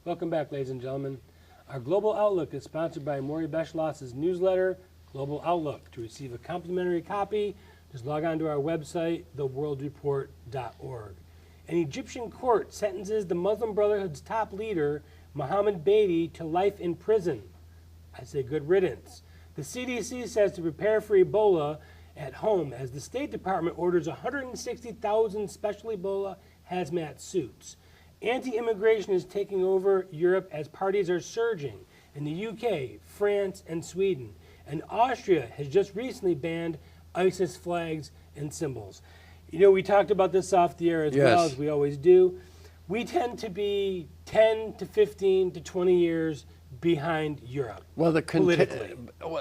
Welcome back, ladies and gentlemen. Our Global Outlook is sponsored by Maury Beschloss's newsletter, Global Outlook. To receive a complimentary copy, just log on to our website, theworldreport.org. An Egyptian court sentences the Muslim Brotherhood's top leader, Mohammed Badie, to life in prison. I say good riddance. The CDC says to prepare for Ebola at home as the State Department orders 160,000 special Ebola hazmat suits. Anti-immigration is taking over Europe as parties are surging in the UK, France, and Sweden. And Austria has just recently banned ISIS flags and symbols. You know, we talked about this off the air as well, as we always do. We tend to be 10 to 15 to 20 years behind Europe, politically.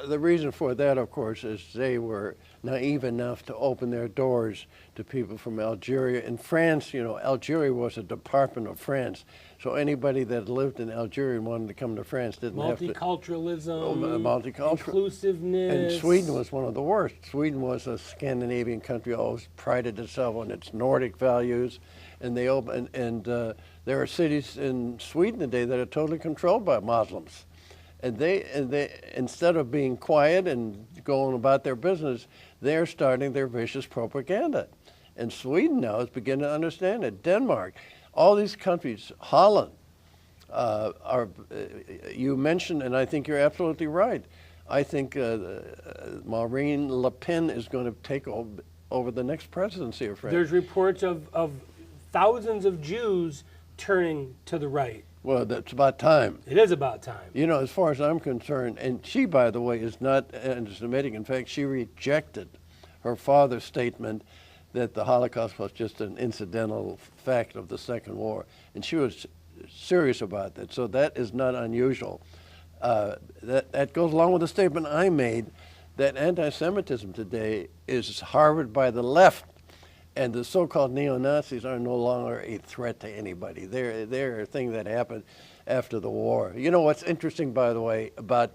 The reason for that, of course, is they were naive enough to open their doors to people from Algeria. In France, you know, Algeria was a department of France, so anybody that lived in Algeria and wanted to come to France didn't have to. Multiculturalism, inclusiveness. And Sweden was one of the worst. Sweden was a Scandinavian country, always prided itself on its Nordic values, and they opened, and there are cities in Sweden today that are totally controlled by Muslims. And they instead of being quiet and going about their business, they're starting their vicious propaganda. And Sweden now is beginning to understand it. Denmark, all these countries, Holland, you mentioned, and I think you're absolutely right. I think Marine Le Pen is going to take over the next presidency of France. There's reports of thousands of Jews turning to the right. Well, that's about time. It is about time. You know, as far as I'm concerned, and she, by the way, is not anti-Semitic. In fact, she rejected her father's statement that the Holocaust was just an incidental fact of the Second War. And she was serious about that. So that is not unusual. That goes along with the statement I made that anti-Semitism today is harbored by the left. And the so-called neo-Nazis are no longer a threat to anybody. They're a thing that happened after the war. You know what's interesting, by the way, about,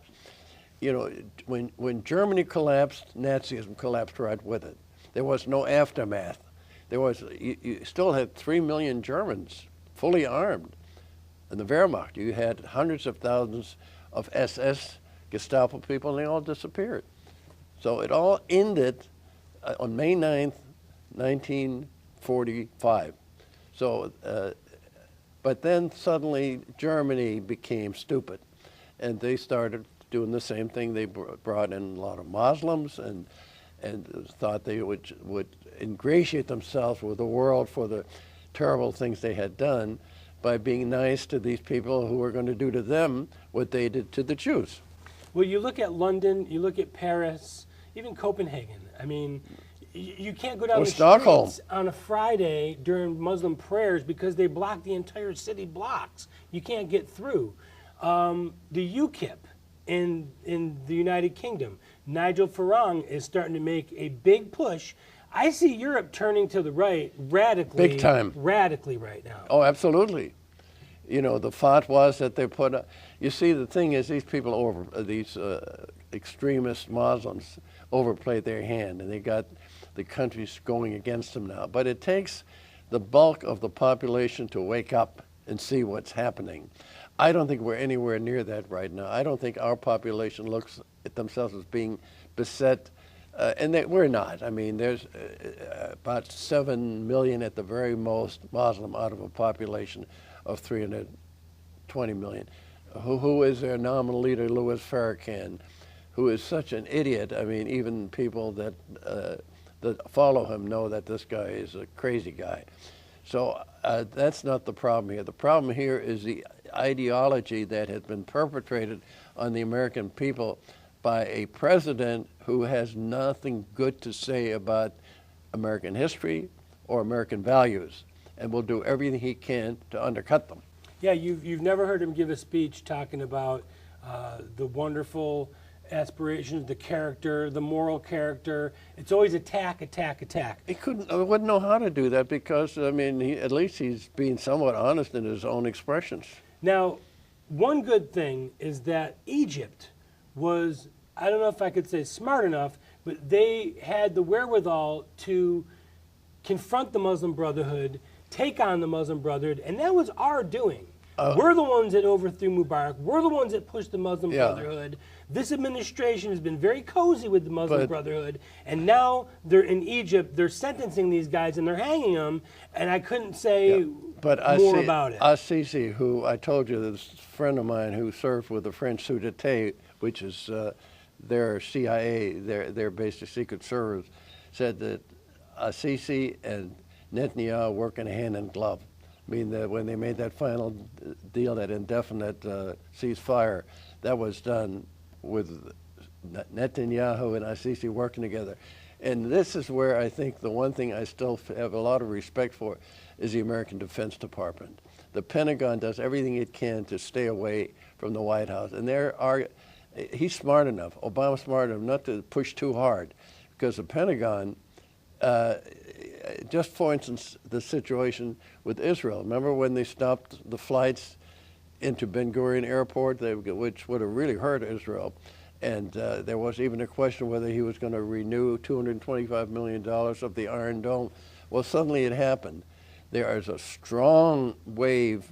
you know, when Germany collapsed, Nazism collapsed right with it. There was no aftermath. You still had 3 million Germans fully armed in the Wehrmacht. You had hundreds of thousands of SS, Gestapo people, and they all disappeared. So it all ended on May 9th, 1945. So, but then suddenly Germany became stupid, and they started doing the same thing. They brought in a lot of Muslims and thought they would ingratiate themselves with the world for the terrible things they had done by being nice to these people who were going to do to them what they did to the Jews. Well, you look at London, you look at Paris, even Copenhagen. I mean, you can't go down the streets on a Friday during Muslim prayers because they block the entire city blocks. You can't get through. The UKIP in the United Kingdom, Nigel Farage is starting to make a big push. I see Europe turning to the right radically. Big time. Radically right now. Oh, absolutely. You know, the fatwas that they put up. You see, the thing is, these people these extremist Muslims overplayed their hand, and they got the countries going against them now. But it takes the bulk of the population to wake up and see what's happening. I don't think we're anywhere near that right now. I don't think our population looks at themselves as being beset, and we're not. I mean, there's about 7 million at the very most Muslim out of a population of 320 million. Who is their nominal leader, Louis Farrakhan, who is such an idiot. I mean, even people that follow him know that this guy is a crazy guy. So that's not the problem here. The problem here is the ideology that has been perpetrated on the American people by a president who has nothing good to say about American history or American values, and will do everything he can to undercut them. Yeah, you've never heard him give a speech talking about the wonderful aspirations, the character, the moral character. It's always attack, attack, attack. He wouldn't know how to do that because, I mean, at least he's being somewhat honest in his own expressions. Now, one good thing is that Egypt was, I don't know if I could say smart enough, but they had the wherewithal to confront the Muslim Brotherhood, take on the Muslim Brotherhood, and that was our doing. We're the ones that overthrew Mubarak. We're the ones that pushed the Muslim Yeah. Brotherhood. This administration has been very cozy with the Muslim Brotherhood, and now they're in Egypt. They're sentencing these guys and they're hanging them. And I couldn't say more about it. Assisi, who I told you, this friend of mine who served with the French Sûreté, which is their CIA, their basic secret service, said that Assisi and Netanyahu work in hand in glove. I mean, that when they made that final deal, that indefinite ceasefire, that was done with Netanyahu and Assisi working together. And this is where I think the one thing I still have a lot of respect for is the American Defense Department. The Pentagon does everything it can to stay away from the White House. And he's smart enough, Obama's smart enough not to push too hard, because the Pentagon, just for instance, the situation with Israel. Remember when they stopped the flights into Ben Gurion Airport, which would have really hurt Israel? And there was even a question whether he was going to renew $225 million of the Iron Dome. Well, suddenly it happened. There is a strong wave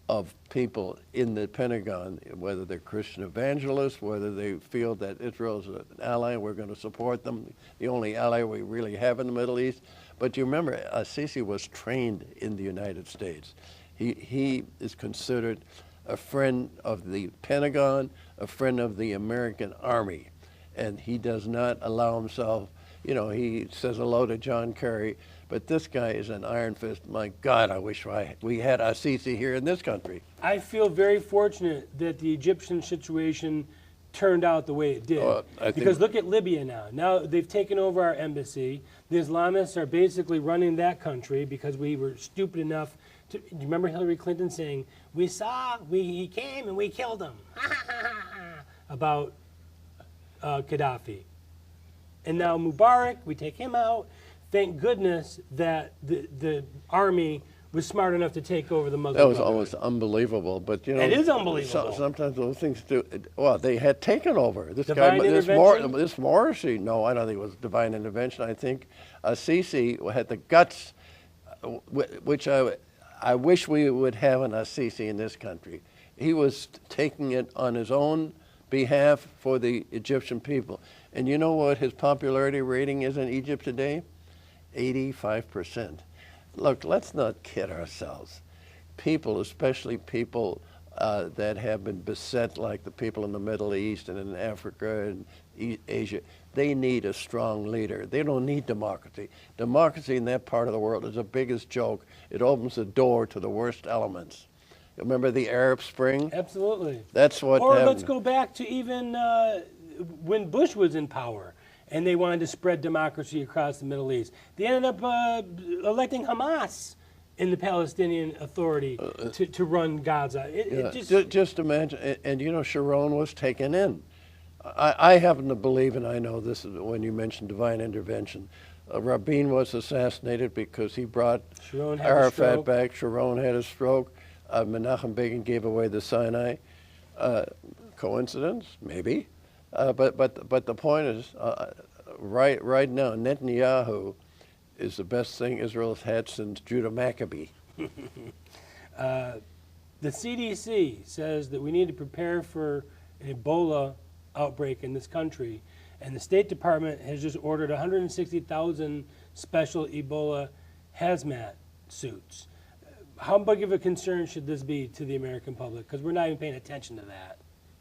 of people in the Pentagon, whether they're Christian evangelists, whether they feel that Israel is an ally and we're going to support them, the only ally we really have in the Middle East. But you remember, Assisi was trained in the United States. He is considered a friend of the Pentagon, a friend of the American Army, and he does not allow himself, he says hello to John Kerry, but this guy is an iron fist. My God, I wish we had Assisi here in this country. I feel very fortunate that the Egyptian situation turned out the way it did. Because look at Libya now. Now they've taken over our embassy. The Islamists are basically running that country because we were stupid enough to, do you remember Hillary Clinton saying, he came and we killed him, about Gaddafi. And now Mubarak, we take him out. Thank goodness that the army was smart enough to take over the Muslim That was Brotherhood. almost unbelievable, but It is unbelievable. Sometimes those things do. Well, they had taken over. This Morrissey. No, I don't think it was divine intervention. I think Assisi had the guts, which I wish we would have an Assisi in this country. He was taking it on his own behalf for the Egyptian people. And you know what his popularity rating is in Egypt today? 85%. Look, let's not kid ourselves. People, especially people that have been beset like the people in the Middle East and in Africa and Asia, they need a strong leader. They don't need democracy. Democracy in that part of the world is the biggest joke. It opens the door to the worst elements. Remember the Arab Spring? Absolutely. That's what Or happened. let's go back to even when Bush was in power and they wanted to spread democracy across the Middle East. They ended up electing Hamas in the Palestinian Authority to run Gaza. Just imagine, and Sharon was taken in. I happen to believe, and I know this is when you mentioned divine intervention, Rabin was assassinated because he brought Arafat back. Sharon had a stroke. Menachem Begin gave away the Sinai. Coincidence? Maybe. But the point is, right now, Netanyahu is the best thing Israel's had since Judah Maccabee. The CDC says that we need to prepare for an Ebola outbreak in this country, and the State Department has just ordered 160,000 special Ebola hazmat suits. How big of a concern should this be to the American public? Because we're not even paying attention to that.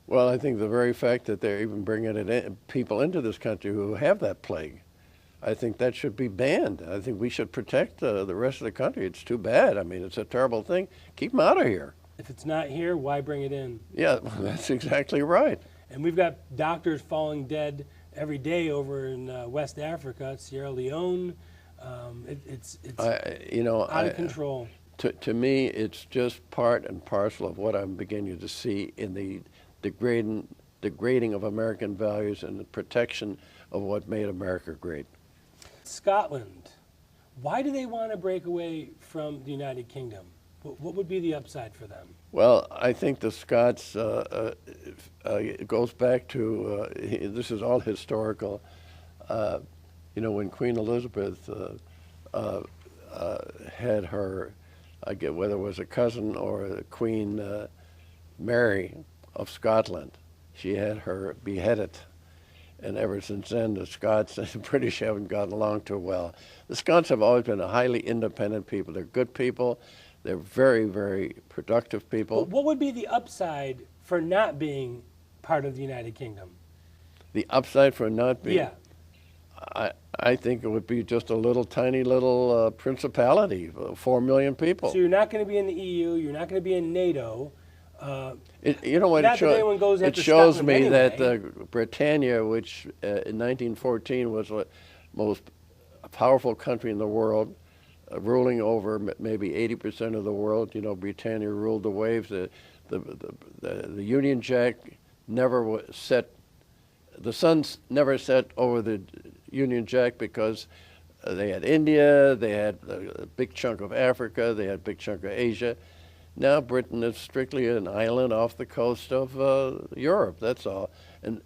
Well, I think the very fact that they're even bringing people into this country who have that plague, I think that should be banned. I think we should protect the rest of the country. It's too bad. I mean, it's a terrible thing. Keep them out of here. If it's not here, why bring it in? Yeah, that's exactly right. And we've got doctors falling dead every day over in West Africa, Sierra Leone. It's out of control. To me, it's just part and parcel of what I'm beginning to see in the degrading of American values and the protection of what made America great. Scotland, why do they want to break away from the United Kingdom? What would be the upside for them? Well, I think the Scots, it goes back to, this is all historical, when Queen Elizabeth had her I get whether it was a cousin or Queen Mary of Scotland. She had her beheaded. And ever since then, the Scots and the British haven't gotten along too well. The Scots have always been a highly independent people. They're good people. They're very, very productive people. What would be the upside for not being part of the United Kingdom? The upside for not being? Yeah. I think it would be just a little tiny little principality, 4 million people. So you're not going to be in the EU. You're not going to be in NATO. You know what? Not that anyone goes It after shows Scotland me anyway. that Britannia, which in 1914 was the most powerful country in the world, ruling over maybe 80% of the world. You know, Britannia ruled the waves. The Union Jack never set. The sun never set over the Union Jack because they had India, they had a big chunk of Africa, they had a big chunk of Asia. Now Britain is strictly an island off the coast of Europe. That's all. And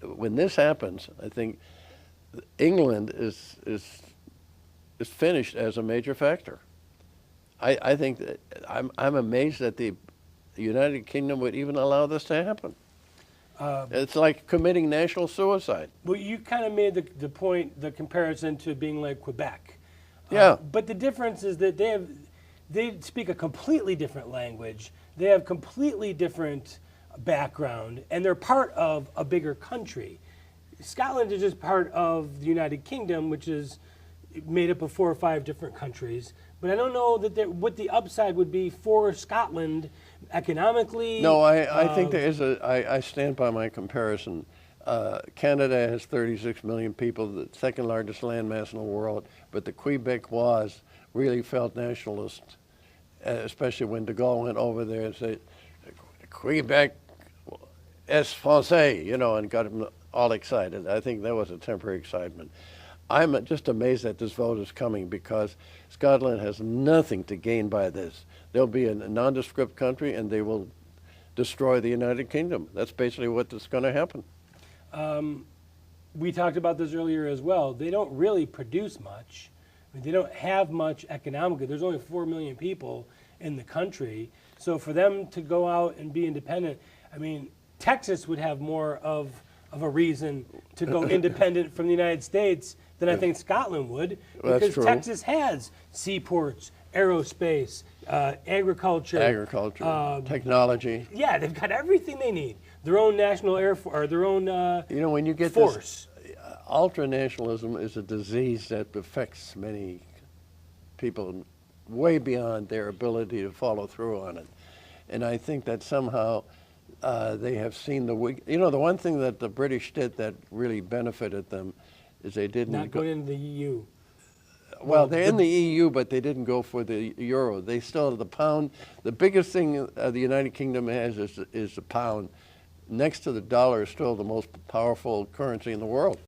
when this happens, I think England is finished as a major factor. I think that I'm amazed that the United Kingdom would even allow this to happen. It's like committing national suicide. Well, you kind of made the point, the comparison to being like Quebec. Yeah. But the difference is that they speak a completely different language. They have completely different background, and they're part of a bigger country. Scotland is just part of the United Kingdom, which is made up of 4 or 5 different countries. But I don't know that what the upside would be for Scotland economically. No, I think there is I stand by my comparison. Canada has 36 million people, the second largest landmass in the world, but the Quebecois really felt nationalist, especially when de Gaulle went over there and said, Quebec est français, you know, and got them all excited. I think that was a temporary excitement. I'm just amazed that this vote is coming because Scotland has nothing to gain by this. They'll be a nondescript country and they will destroy the United Kingdom. That's basically what's going to happen. We talked about this earlier as well. They don't really produce much. I mean, they don't have much economically. There's only 4 million people in the country. So for them to go out and be independent, I mean, Texas would have more of a reason to go independent from the United States than I think Scotland would, Well, because true. Texas has seaports, aerospace, agriculture, Technology. Yeah, they've got everything they need. Their own national air force, or their own You know, when you get force. this, ultranationalism is a disease that affects many people way beyond their ability to follow through on it. And I think that somehow they have seen you know, the one thing that the British did that really benefited them is they didn't Not going into the EU. Well, they're in the EU, but they didn't go for the euro. They still have the pound. The biggest thing the United Kingdom has is the pound. Next to the dollar is still the most powerful currency in the world.